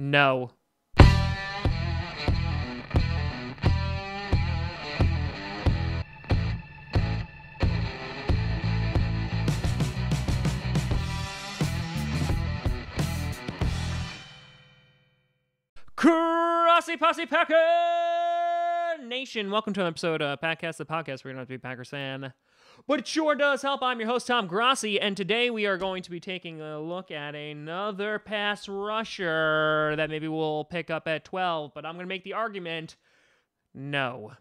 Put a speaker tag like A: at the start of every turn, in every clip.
A: No. Grossi Posse Packer Nation, welcome to an episode of Packcast, the podcast where you don't have to be a Packers fan, but it sure does help. I'm your host, Tom Grossi, and today we are going to be taking a look at another pass rusher that maybe we'll pick up at 12, but I'm going to make the argument, no.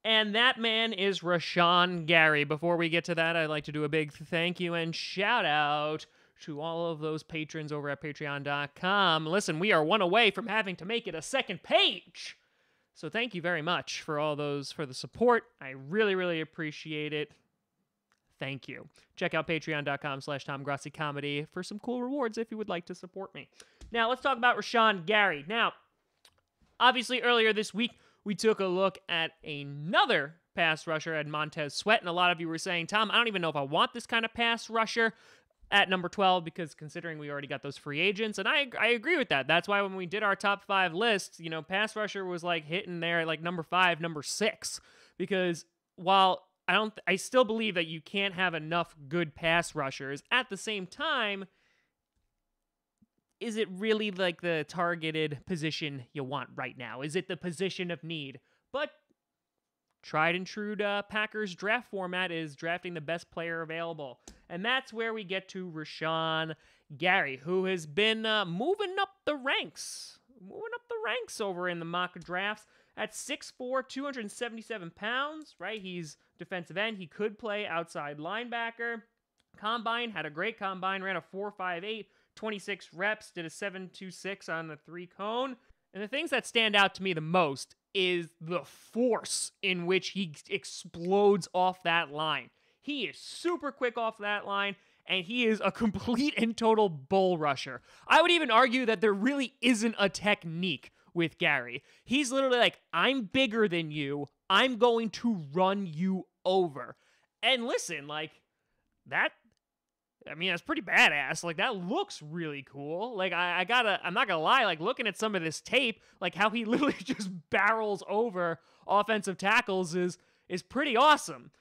A: And that man is Rashan Gary. Before we get to that, I'd like to do a big thank you and shout out to all of those patrons over at patreon.com. Listen, we are one away from having to make it a second page. So thank you very much for all those, for the support. I really, really appreciate it. Thank you. Check out patreon.com/TomGrossiComedy for some cool rewards if you would like to support me. Now, let's talk about Rashan Gary. Now, obviously, earlier this week, we took a look at another pass rusher at Montez Sweat, and a lot of you were saying, Tom, I don't even know if I want this kind of pass rusher at number 12, because considering we already got those free agents, and I agree with that. That's why when we did our top 5 list, you know, pass rusher was like hitting there at like number 5, number 6, because while I still believe that you can't have enough good pass rushers, at the same time, is it really like the targeted position you want right now? Is it the position of need? But tried and true to Packers draft format is drafting the best player available. And that's where we get to Rashan Gary, who has been moving up the ranks over in the mock drafts at 6'4", 277 pounds, right? He's defensive end. He could play outside linebacker. Combine, had a great combine, ran a 4.58, 26 reps, did a 7.26 on the 3-cone. And the things that stand out to me the most is the force in which he explodes off that line. He is super quick off that line, and he is a complete and total bull rusher. I would even argue that there really isn't a technique with Gary. He's literally like, I'm bigger than you. I'm going to run you over. And listen, like, that, I mean, that's pretty badass. Like, that looks really cool. Like, I'm not gonna lie, like, looking at some of this tape, like, how he literally just barrels over offensive tackles is pretty awesome.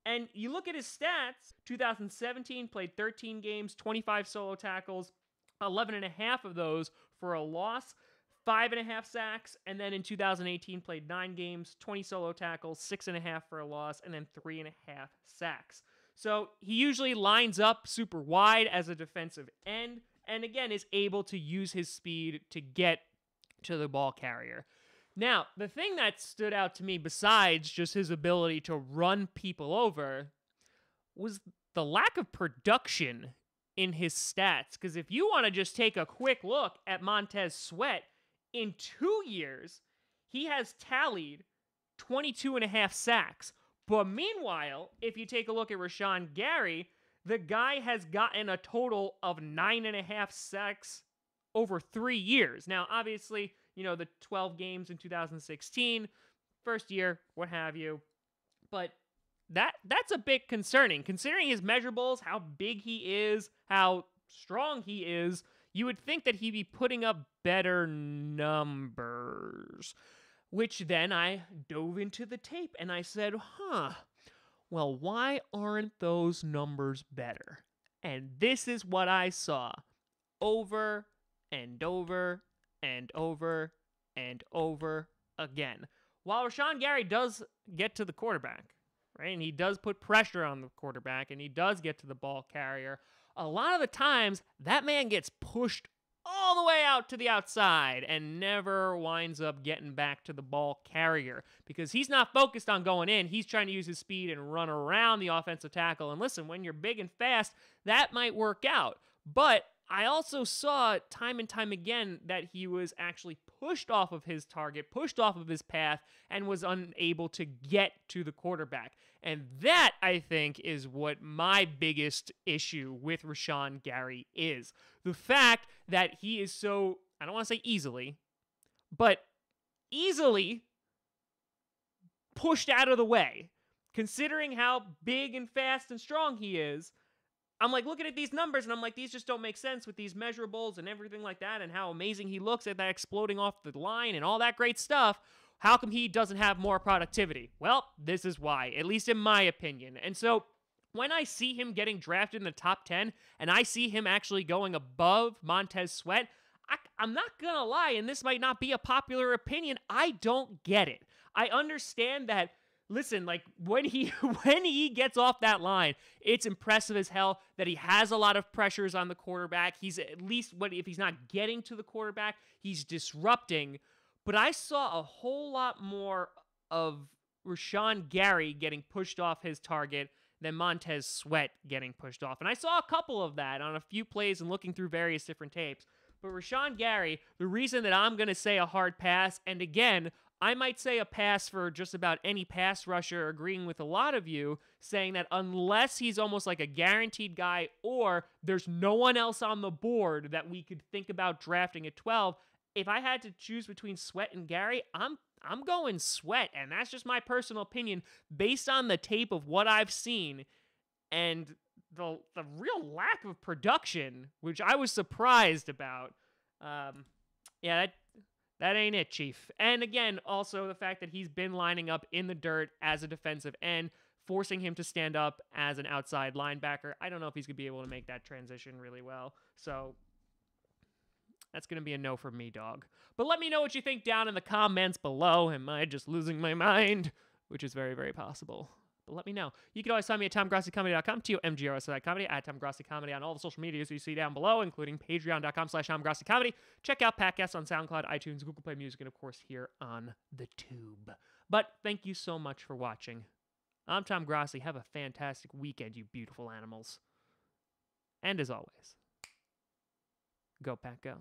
A: And you look at his stats, 2017, played 13 games, 25 solo tackles, 11 and a half of those for a loss, 5.5 sacks, and then in 2018, played 9 games, 20 solo tackles, 6.5 for a loss, and then 3.5 sacks. So he usually lines up super wide as a defensive end, and again is able to use his speed to get to the ball carrier. Now, the thing that stood out to me besides just his ability to run people over was the lack of production in his stats. Because if you want to just take a quick look at Montez Sweat, in 2 years, he has tallied 22.5 sacks. But meanwhile, if you take a look at Rashan Gary, the guy has gotten a total of 9.5 sacks over 3 years. Now, obviously, you know, the 12 games in 2016, first year, what have you. But that's a bit concerning. Considering his measurables, how big he is, how strong he is, you would think that he'd be putting up better numbers. Which then I dove into the tape and I said, well, why aren't those numbers better? And this is what I saw over and over and over and over again. While Rashan Gary does get to the quarterback, right, and he does put pressure on the quarterback and he does get to the ball carrier, a lot of the times that man gets pushed all the way out to the outside and never winds up getting back to the ball carrier because he's not focused on going in. He's trying to use his speed and run around the offensive tackle. And listen, when you're big and fast, that might work out. But I also saw time and time again that he was actually pushed off of his target, pushed off of his path, and was unable to get to the quarterback. And that, I think, is what my biggest issue with Rashan Gary is. The fact that he is so, I don't want to say easily, but easily pushed out of the way. Considering how big and fast and strong he is, I'm like looking at these numbers and I'm like, these just don't make sense with these measurables and everything like that and how amazing he looks at that exploding off the line and all that great stuff. How come he doesn't have more productivity? Well, this is why, at least in my opinion. And so when I see him getting drafted in the top 10 and I see him actually going above Montez Sweat, I'm not going to lie, and this might not be a popular opinion, I don't get it. I understand that, listen, like when he gets off that line, it's impressive as hell that he has a lot of pressures on the quarterback. He's at least, if he's not getting to the quarterback, he's disrupting. But I saw a whole lot more of Rashan Gary getting pushed off his target than Montez Sweat getting pushed off. And I saw a couple of that on a few plays and looking through various different tapes. But Rashan Gary, the reason that I'm going to say a hard pass, and again, I might say a pass for just about any pass rusher, agreeing with a lot of you, saying that unless he's almost like a guaranteed guy or there's no one else on the board that we could think about drafting at 12, if I had to choose between Sweat and Gary, I'm going Sweat, and that's just my personal opinion based on the tape of what I've seen and the real lack of production, which I was surprised about. Yeah, that ain't it, Chief. And again, also the fact that he's been lining up in the dirt as a defensive end, forcing him to stand up as an outside linebacker. I don't know if he's going to be able to make that transition really well. So that's going to be a no for me, dog. But let me know what you think down in the comments below. Am I just losing my mind? Which is very, very possible. But let me know. You can always find me at TomGrossiComedy.com, TomGrossiComedy, at TomGrossiComedy on all the social medias you see down below, including Patreon.com/TomGrossiComedy. Check out podcasts on SoundCloud, iTunes, Google Play Music, and of course here on the Tube. But thank you so much for watching. I'm Tom Grossi. Have a fantastic weekend, you beautiful animals. And as always, go Pack Go.